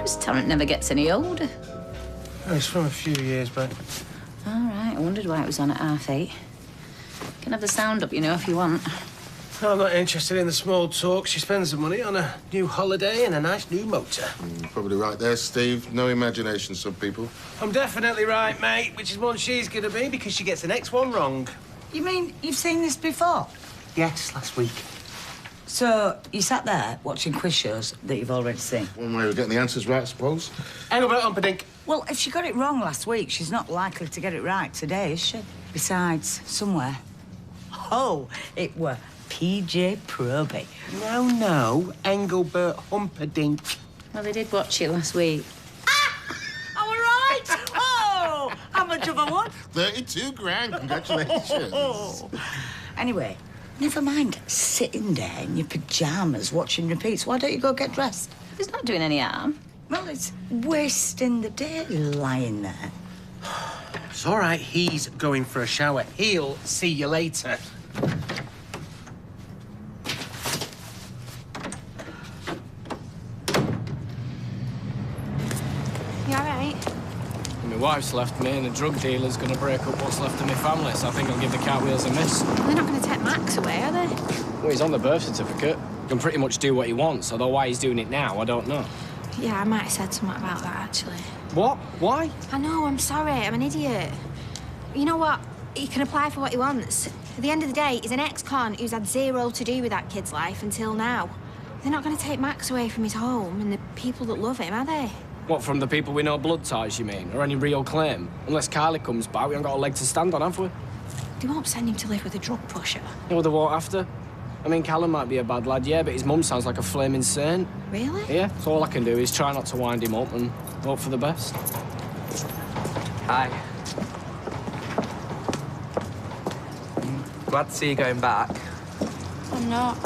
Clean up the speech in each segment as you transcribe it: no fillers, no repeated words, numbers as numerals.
Chris Tarrant never gets any older. Oh, it's from a few years back. All right, I wondered why it was on at 8:30. Can have the sound up, you know, if you want. I'm not interested in the small talk. She spends the money on a new holiday and a nice new motor. Probably right there, Steve. No imagination, some people. I'm definitely right, mate, which is one she's gonna be because she gets the next one wrong. You mean you've seen this before? Yes, last week. So you sat there watching quiz shows that you've already seen? One way of getting the answers right, I suppose. Engelbert Humperdinck. Well, if she got it wrong last week, she's not likely to get it right today, is she? Besides, somewhere. Oh, it were PJ Proby. No, Engelbert Humperdinck. Well, they did watch it last week. All right! Oh, how much of a what? 32 grand, congratulations. Anyway, never mind sitting there in your pyjamas watching repeats. Why don't you go get dressed? It's not doing any harm. Well, it's wasting the day lying there. It's all right, he's going for a shower. He'll see you later. You all right? My wife's left me and the drug dealer's going to break up what's left of my family, so I think I'll give the cartwheels a miss. They're not going to take Max away, are they? Well, he's on the birth certificate. He can pretty much do what he wants, although why he's doing it now, I don't know. Yeah, I might have said something about that, actually. What? Why? I know, I'm sorry. I'm an idiot. You know what? He can apply for what he wants. At the end of the day, he's an ex-con who's had zero to do with that kid's life until now. They're not going to take Max away from his home and the people that love him, are they? What, from the people with no blood ties, you mean? Or any real claim? Unless Carly comes back, we haven't got a leg to stand on, have we? They won't send him to live with a drug pusher. No, they won't have to. I mean, Callum might be a bad lad, yeah, but his mum sounds like a flaming saint. Really? Yeah, so all I can do is try not to wind him up and hope for the best. Hi. Glad to see you going back. I'm not.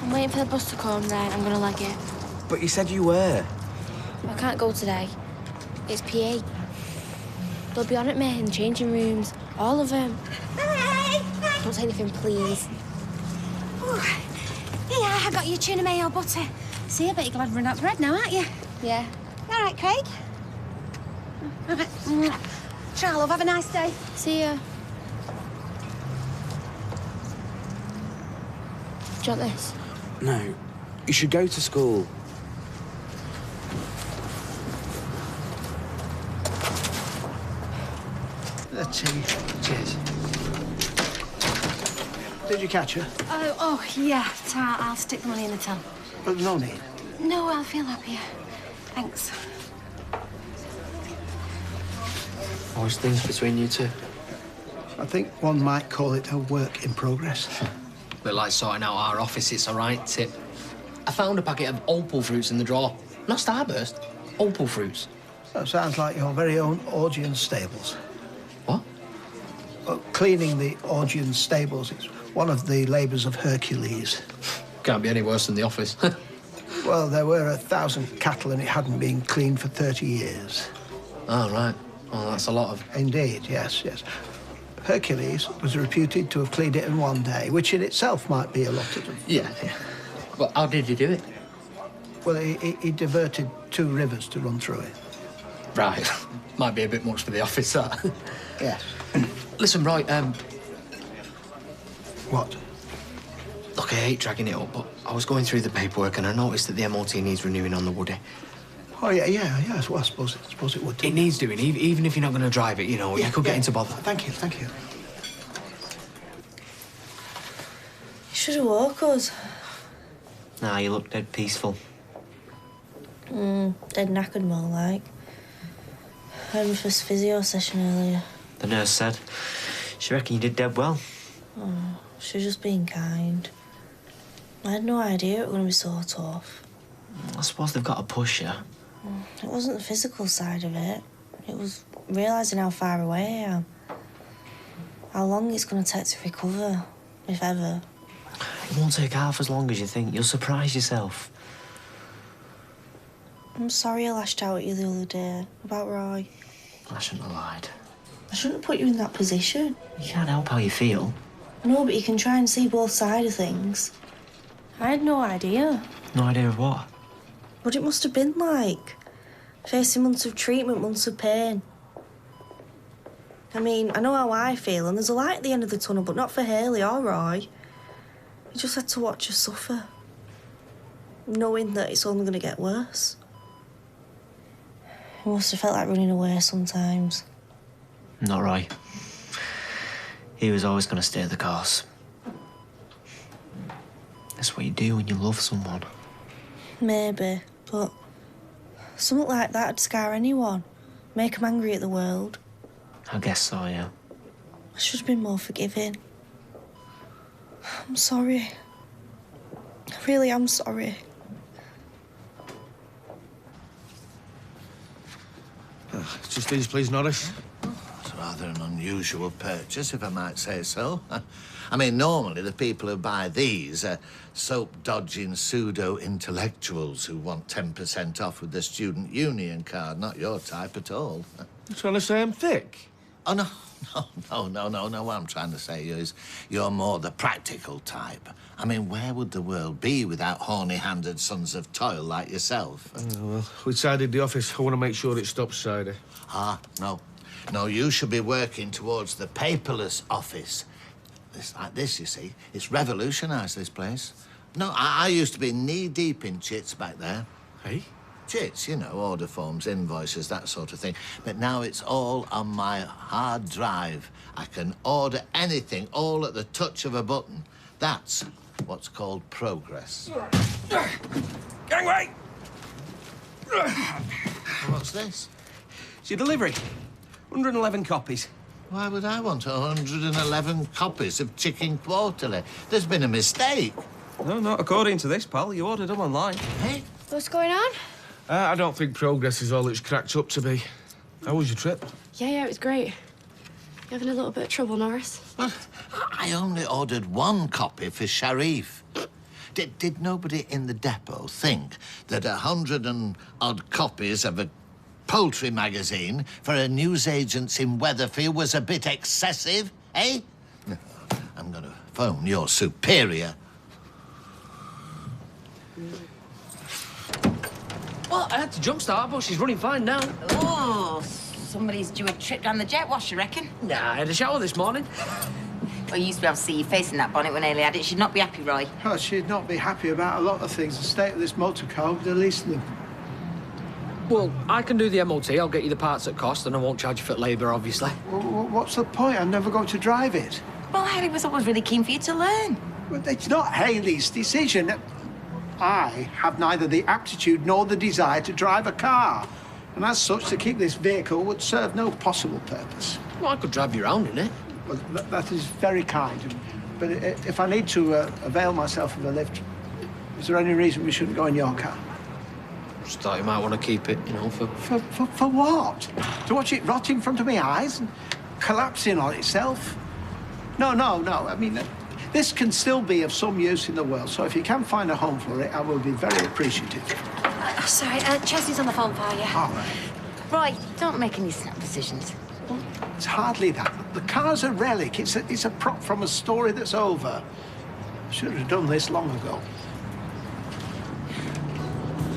I'm waiting for the bus to come, then I'm going to leg it. But you said you were. I can't go today. It's PE. They'll be on at me in the changing rooms. All of them. Hey! Don't say anything, please. Ooh. Yeah, I got you tuna mayo butter. See, I bet you're glad we're out bread now, aren't you? Yeah. All right, Craig. All right. Ciao, love. Have a nice day. See ya. Do you want this? No. You should go to school. Cheers. Did you catch her? Oh, yeah. I'll stick the money in the till. But no need. No, I'll feel happier. Thanks. Always things between you two. I think one might call it a work in progress. Bit like sorting out our office, it's all right, Tip. I found a packet of opal fruits in the drawer. Not Starburst, opal fruits. That sounds like your very own Augean stables. What? Well, cleaning the Augean stables is one of the labours of Hercules. Can't be any worse than the office. Well, there were 1,000 cattle and it hadn't been cleaned for 30 years. Oh, right. Well, that's a lot of... Indeed, yes. Hercules was reputed to have cleaned it in one day, which in itself might be a lot of them. Yeah. Well, how did he do it? Well, he diverted 2 rivers to run through it. Right. Might be a bit much for the office, that. Yes. Listen, Roy, What? Look, I hate dragging it up, but I was going through the paperwork and I noticed that the MOT needs renewing on the Woody. Oh, yeah. Well, I suppose it would do. It needs doing, even if you're not going to drive it, you know, you could get into bother. Thank you. You should have walked us. Nah, you look dead peaceful. Dead knackered more like. I had my first physio session earlier. The nurse said. She reckoned you did dead well. Oh, she was just being kind. I had no idea it was going to be so tough. I suppose they've got to push you. It wasn't the physical side of it. It was realising how far away I am. How long it's going to take to recover, if ever. It won't take half as long as you think. You'll surprise yourself. I'm sorry I lashed out at you the other day about Roy. I shouldn't have lied. I shouldn't have put you in that position. You can't help how you feel. No, but you can try and see both sides of things. I had no idea No idea of what. what it must have been like. Facing months of treatment, months of pain. I mean, I know how I feel, and there's a light at the end of the tunnel, but not for Hayley or Roy. You just had to watch her suffer, knowing that it's only going to get worse. It must have felt like running away sometimes. Not Roy. He was always going to stay the course. That's what you do when you love someone. Maybe, but something like that would scar anyone, make them angry at the world. I guess so, yeah. I should have been more forgiving. I'm sorry. I really am sorry. Just these, please, Norris. It's rather an unusual purchase, if I might say so. I mean, normally the people who buy these are soap-dodging pseudo-intellectuals who want 10% off with the student union card. Not your type at all. You trying to say I'm thick? Oh, no. No. What I'm trying to say is you're more the practical type. I mean, where would the world be without horny-handed sons of toil like yourself? Well, we tidied the office. I want to make sure it stops, Sider. No. No, you should be working towards the paperless office. It's like this, you see. It's revolutionised this place. No, I used to be knee-deep in chits back there. Hey? Chits, you know, order forms, invoices, that sort of thing. But now it's all on my hard drive. I can order anything, all at the touch of a button. That's what's called progress. Gangway! What's this? It's your delivery. 111 copies. Why would I want 111 copies of Chicken Quarterly? There's been a mistake. No, not according to this, pal. You ordered them online. Hey? What's going on? I don't think progress is all it's cracked up to be. How was your trip? Yeah, it was great. You having a little bit of trouble, Norris? Well, I only ordered one copy for Sharif. Did nobody in the depot think that 100 and odd copies of a poultry magazine for a newsagents in Weatherfield was a bit excessive, eh? No, I'm going to phone your superior. Well, I had to jumpstart, but she's running fine now. Oh, somebody's due a trip down the jet wash, you reckon? Nah, I had a shower this morning. Well, you used to be able to see your face in that bonnet when Hayley had it. She'd not be happy, Roy. Oh, she'd not be happy about a lot of things. The state of this motor car would the least of them. Well, I can do the MOT. I'll get you the parts at cost, and I won't charge you for labour, obviously. Well, what's the point? I'm never going to drive it. Well, Hayley was always really keen for you to learn. Well, it's not Hayley's decision. I have neither the aptitude nor the desire to drive a car. And as such, to keep this vehicle would serve no possible purpose. Well, I could drive you around in it. Well, that is very kind. But if I need to avail myself of a lift, is there any reason we shouldn't go in your car? Just thought you might want to keep it, you know, for... For what? To watch it rot in front of my eyes and collapsing on itself? No. I mean, this can still be of some use in the world, so if you can find a home for it, I will be very appreciative. Sorry, Chelsea's on the phone for you. All right. Roy, don't make any snap decisions. It's hardly that. The car's a relic. It's a prop from a story that's over. I should have done this long ago.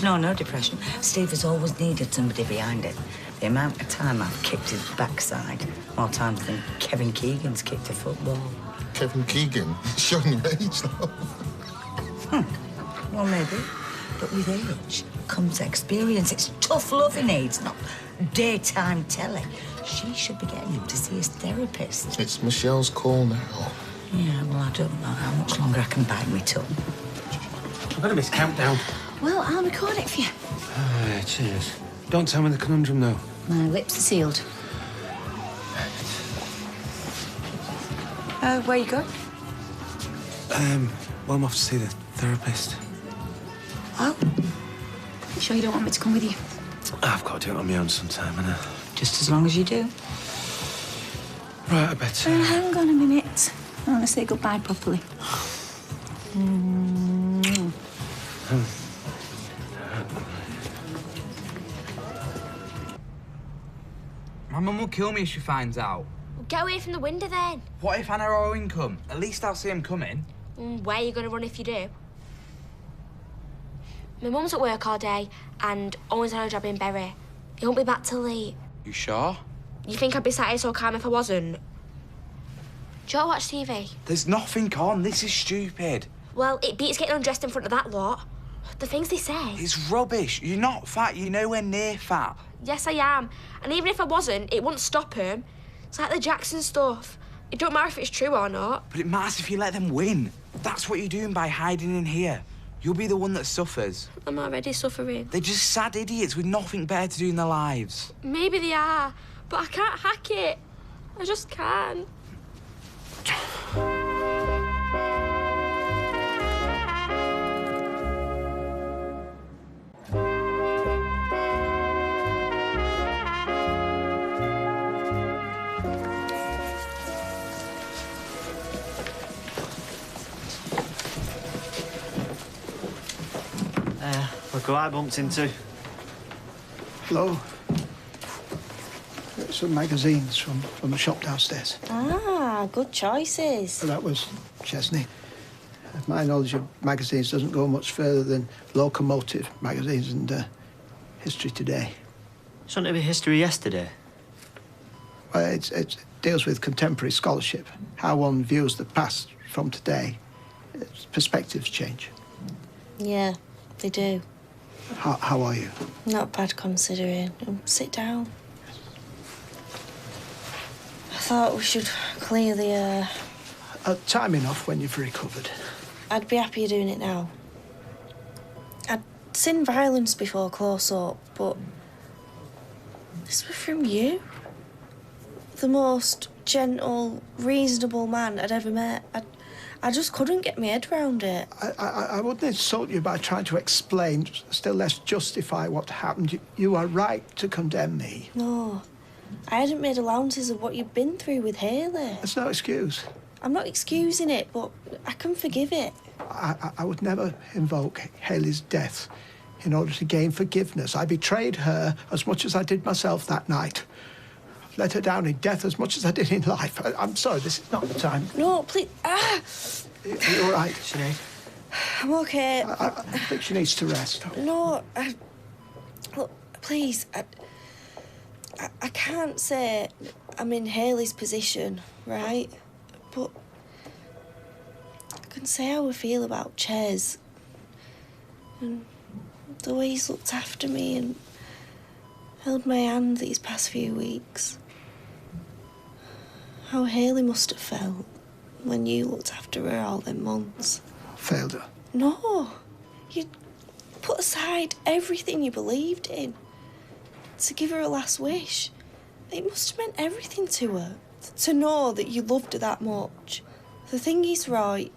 No depression. Steve has always needed somebody behind it. The amount of time I've kicked his backside, more times than Kevin Keegan's kicked a football. Kevin Keegan? Showing your age, though. Well, maybe. But with age comes experience. It's tough love he needs, not daytime telly. She should be getting him to see his therapist. It's Michelle's call now. Yeah, well, I don't know how much longer I can bite my tongue. I've got to miss countdown. Well, I'll record it for you. Cheers. Don't tell me the conundrum, though. My lips are sealed. Where you going? Well, I'm off to see the therapist. Oh. You sure you don't want me to come with you? I've got to do it on my own sometime, innit? Just as long as you do. Right, I better. Hang on a minute. I want to say goodbye properly. My mum will kill me if she finds out. Well, get away from the window then. What if I know our income? At least I'll see him coming. Where are you going to run if you do? My mum's at work all day and Owen's on a job in Bury. He won't be back till late. You sure? You think I'd be sat here so calm if I wasn't? Do you watch TV? There's nothing on. This is stupid. Well, it beats getting undressed in front of that lot. The things they say. It's rubbish. You're not fat. You're nowhere near fat. Yes, I am. And even if I wasn't, it wouldn't stop him. It's like the Jackson stuff. It don't matter if it's true or not. But it matters if you let them win. That's what you're doing by hiding in here. You'll be the one that suffers. I'm already suffering. They're just sad idiots with nothing better to do in their lives. Maybe they are, but I can't hack it. I just can't. Look who I bumped into. Hello. Some magazines from the shop downstairs. Ah, good choices. That was Chesney. My knowledge of magazines doesn't go much further than Locomotive magazines and History Today. Shouldn't it be History Yesterday? Well, it deals with contemporary scholarship, how one views the past from today. Perspectives change. Yeah, they do. How are you? Not bad considering. Sit down. I thought we should clear the air. Time enough when you've recovered. I'd be happier doing it now. I'd seen violence before close up, but this was from you. The most gentle, reasonable man I'd ever met. I just couldn't get my head around it. I wouldn't insult you by trying to explain, still less justify what happened. You are right to condemn me. No, I hadn't made allowances of what you'd been through with Hayley. That's no excuse. I'm not excusing it, but I can forgive it. I would never invoke Hayley's death in order to gain forgiveness. I betrayed her as much as I did myself that night. Let her down in death as much as I did in life. I'm sorry, this is not the time. No, please. You're all right, Sinead? I'm okay. I think she needs to rest. No, look, please. I can't say I'm in Hayley's position, right? But I can say how I feel about Ches. And the way he's looked after me and held my hand these past few weeks. How Hayley must have felt when you looked after her all them months. Failed her? No. You put aside everything you believed in to give her a last wish. It must have meant everything to her. To know that you loved her that much. The thing is, right,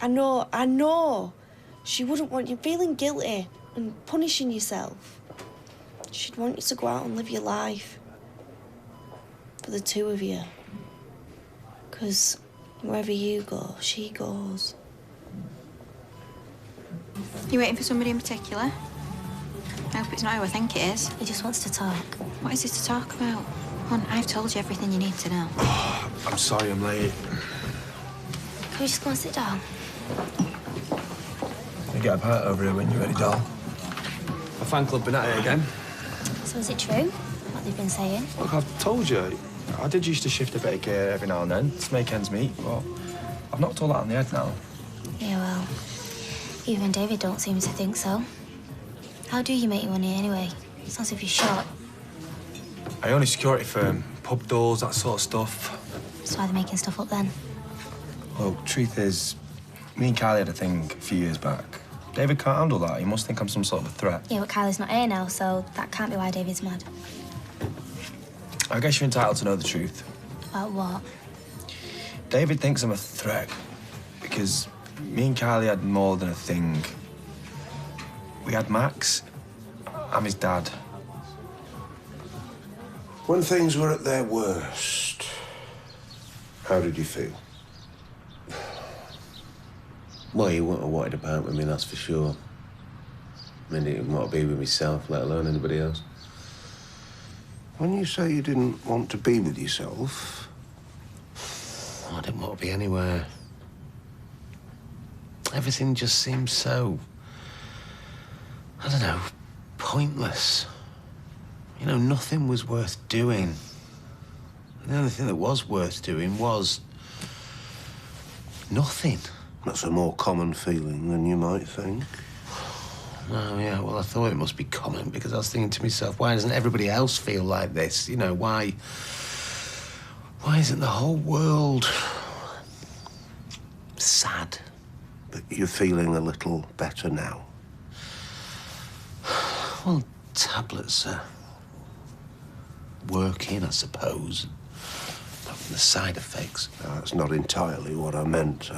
I know she wouldn't want you feeling guilty and punishing yourself. She'd want you to go out and live your life. For the two of you. Because wherever you go, she goes. You waiting for somebody in particular? I hope it's not who I think it is. He just wants to talk. What is it to talk about? Hon, I've told you everything you need to know. I'm sorry I'm late. Can we just go and sit down? You get a pint over here when you're ready, doll. My fan club been at it again. So is it true, what they've been saying? Look, I've told you, I did used to shift a bit of gear every now and then to make ends meet, but I've knocked all that on the head now. Yeah, well, even David don't seem to think so. How do you make your money anyway? It's not as if you're short. I own a security firm, pub doors, that sort of stuff. So why are they making stuff up then? Well, truth is, me and Kylie had a thing a few years back. David can't handle that. He must think I'm some sort of a threat. Yeah, but Kylie's not here now, so that can't be why David's mad. I guess you're entitled to know the truth. About what? David thinks I'm a threat because me and Kylie had more than a thing. We had Max. I'm his dad. When things were at their worst, how did you feel? Well, he wouldn't have wanted to parent with me, that's for sure. I mean, he didn't want to be with myself, let alone anybody else. When you say you didn't want to be with yourself... I didn't want to be anywhere. Everything just seemed so... I don't know, pointless. You know, nothing was worth doing. The only thing that was worth doing was nothing. That's a more common feeling than you might think. Oh, yeah, well, I thought it must be common because I was thinking to myself, why doesn't everybody else feel like this? You know, why isn't the whole world sad? But you're feeling a little better now. Well, tablets are working, I suppose. Apart from the side effects. That's not entirely what I meant.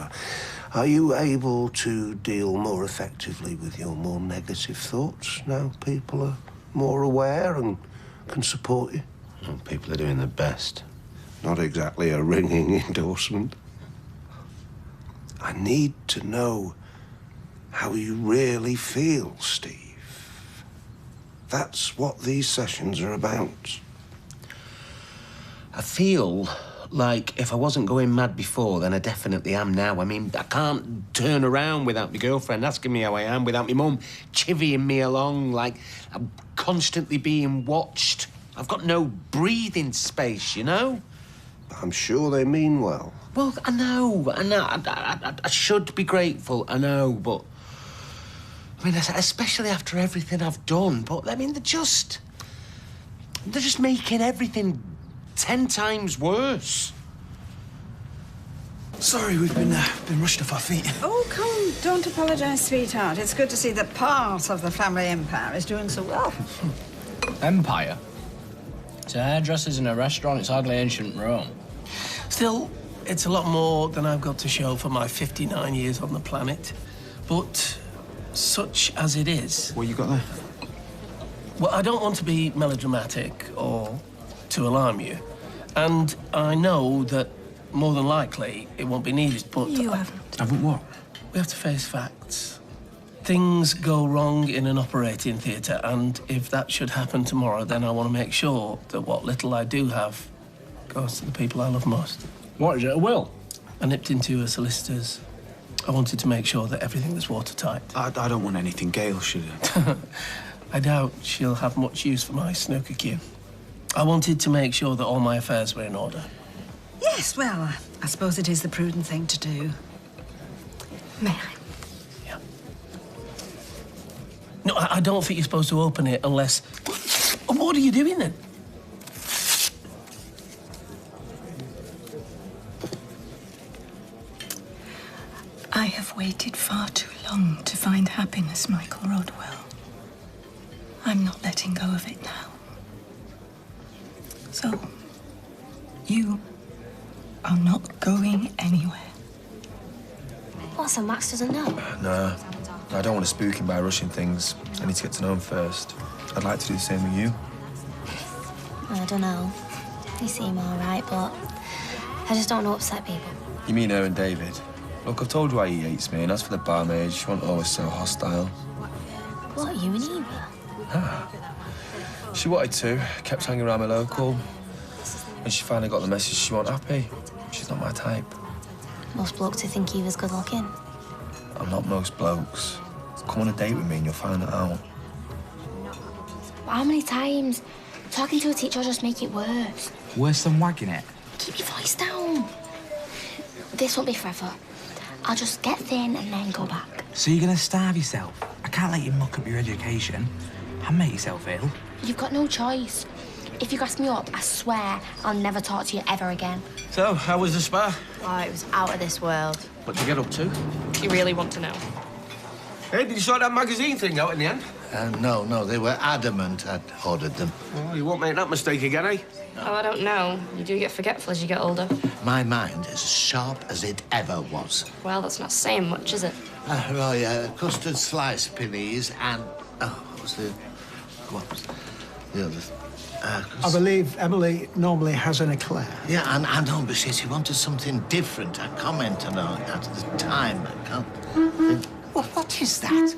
Are you able to deal more effectively with your more negative thoughts now people are more aware and can support you? Well, people are doing their best. Not exactly a ringing endorsement. I need to know how you really feel, Steve. That's what these sessions are about. I feel like if I wasn't going mad before, then I definitely am now. I mean, I can't turn around without my girlfriend asking me how I am, without my mum chivying me along, like I'm constantly being watched. I've got no breathing space, you know? I'm sure they mean well. Well, I know. I should be grateful, I know, but... I mean, especially after everything I've done, but, I mean, they're just making everything 10 times worse. Sorry, we've been rushed off our feet. Oh, come, don't apologise, sweetheart. It's good to see that part of the family empire is doing so well. Empire? It's a hairdresser's in a restaurant. It's hardly ancient Rome. Still, it's a lot more than I've got to show for my 59 years on the planet. But such as it is... What you got there? Well, I don't want to be melodramatic or to alarm you. And I know that more than likely it won't be needed, but... You haven't. Haven't what? We have to face facts. Things go wrong in an operating theatre, and if that should happen tomorrow, then I want to make sure that what little I do have goes to the people I love most. What is it, a will? I nipped into a solicitor's. I wanted to make sure that everything was watertight. I don't want anything Gail should have. I doubt she'll have much use for my snooker cue. I wanted to make sure that all my affairs were in order. Yes, well, I suppose it is the prudent thing to do. May I? Yeah. No, I don't think you're supposed to open it unless... What are you doing then? I have waited far too long to find happiness, Michael Rodwell. I'm not letting go of it now. So, you are not going anywhere. What, so Max doesn't know? No, I don't want to spook him by rushing things. I need to get to know him first. I'd like to do the same with you. I don't know. You seem all right, but I just don't want to upset people. You mean her and David? Look, I've told you why he hates me, and as for the barmaid, she wasn't always so hostile. What, you and Eva? Ah. She wanted to, kept hanging around my local. When she finally got the message, she wasn't happy. She's not my type. Most blokes who think Eva's good looking. I'm not most blokes. Come on a date with me and you'll find that out. But how many times? Talking to a teacher will just make it worse. Worse than wagging it? Keep your voice down. This won't be forever. I'll just get thin and then go back. So you're gonna starve yourself? I can't let you muck up your education and make yourself ill. You've got no choice. If you grass me up, I swear I'll never talk to you ever again. So, how was the spa? Oh, it was out of this world. What'd you get up to? You really want to know? Hey, did you sort that magazine thing out in the end? No, they were adamant I'd ordered them. Oh, you won't make that mistake again, eh? Oh, I don't know. You do get forgetful as you get older. My mind is as sharp as it ever was. Well, that's not saying much, is it? Custard slice, please, and... Oh, what was the other? I believe Emily normally has an eclair. Yeah, I know, but she wanted something different. I commented on it at the time. I can't... What is that?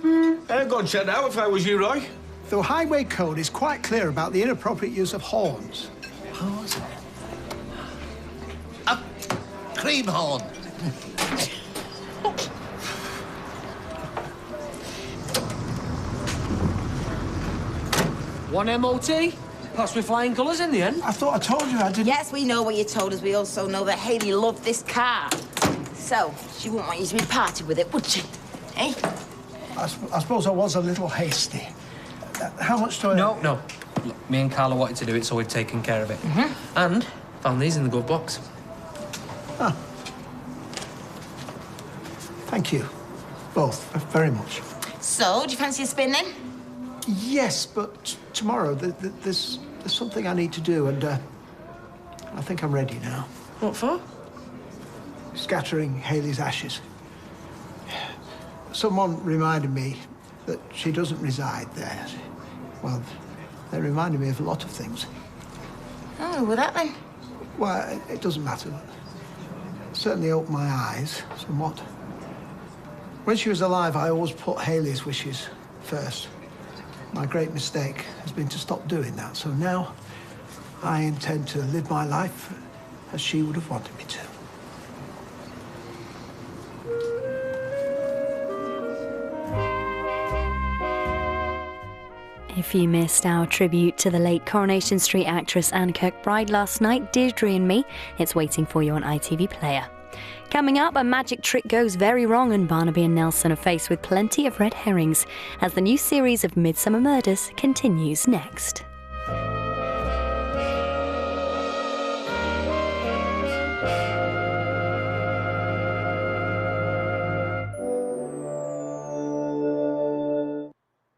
I'd go and check that out if I was you, Roy. The highway code is quite clear about the inappropriate use of horns. What was it? A cream horn. One MOT? That's with flying colours in the end. I thought I told you I didn't... Yes, we know what you told us. We also know that Hayley loved this car. So, she wouldn't want you to be parted with it, would she? Eh? I suppose I was a little hasty. How much do I... No. Look, me and Carla wanted to do it, so we've taken care of it. And found these in the glove box. Ah. Thank you. Both, very much. So, do you fancy a spin then? Yes, but tomorrow there's something I need to do, and I think I'm ready now. What for? Scattering Hayley's ashes. Someone reminded me that she doesn't reside there. Well, they reminded me of a lot of things. Oh, what that then? Well, it doesn't matter. It certainly opened my eyes somewhat. When she was alive, I always put Hayley's wishes first. My great mistake has been to stop doing that. So now I intend to live my life as she would have wanted me to. If you missed our tribute to the late Coronation Street actress Anne Kirkbride last night, Deirdre and Me, it's waiting for you on ITV Player. Coming up, a magic trick goes very wrong and Barnaby and Nelson are faced with plenty of red herrings as the new series of Midsummer Murders continues next.